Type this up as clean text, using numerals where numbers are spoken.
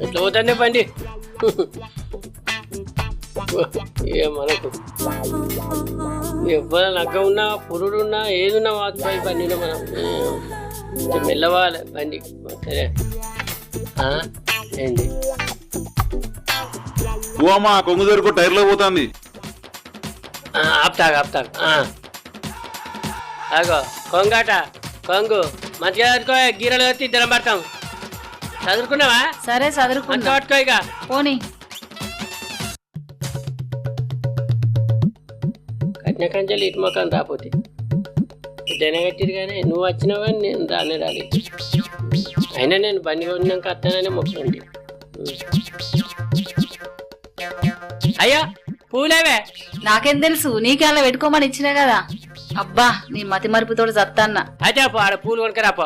ఎట్లా పోతానే బండి మనకు ఎవ్వరు నగ్గ ఉన్నా పురుడు ఉన్నా ఏదున్నా వాచిపోయి బండిలో మనం మెల్లవాలి బండి సరే ఏంటి అమ్మా కొంగు దొరకు టైర్లో పోతుంది. ఆపుతాగు అగో కొంగాట కొంగు మంచిగా చదువుకో గీరలు వచ్చి ఇద్దరం పడతాం. చదువుకున్నావా? సరే చదువుకున్నా. పట్టుకో ఇక పోనీ కట్న కంచెలు ఇటు మొక్కని రాపోతే ఇద్దనే కట్టిరు కానీ నువ్వు వచ్చినావు కానీ నేను రాలే. అయినా నేను బండి కొన్నాక వస్తానని మొక్కండి. అయ్యా పూలేవే. నాకేం తెలుసు, నీకే అలా పెట్టుకోమని ఇచ్చినా కదా. అబ్బా నీ మతి మరుపుతోటి చత్తాన్నా. అయితే ఆడ పూలు కొనుకరాపో.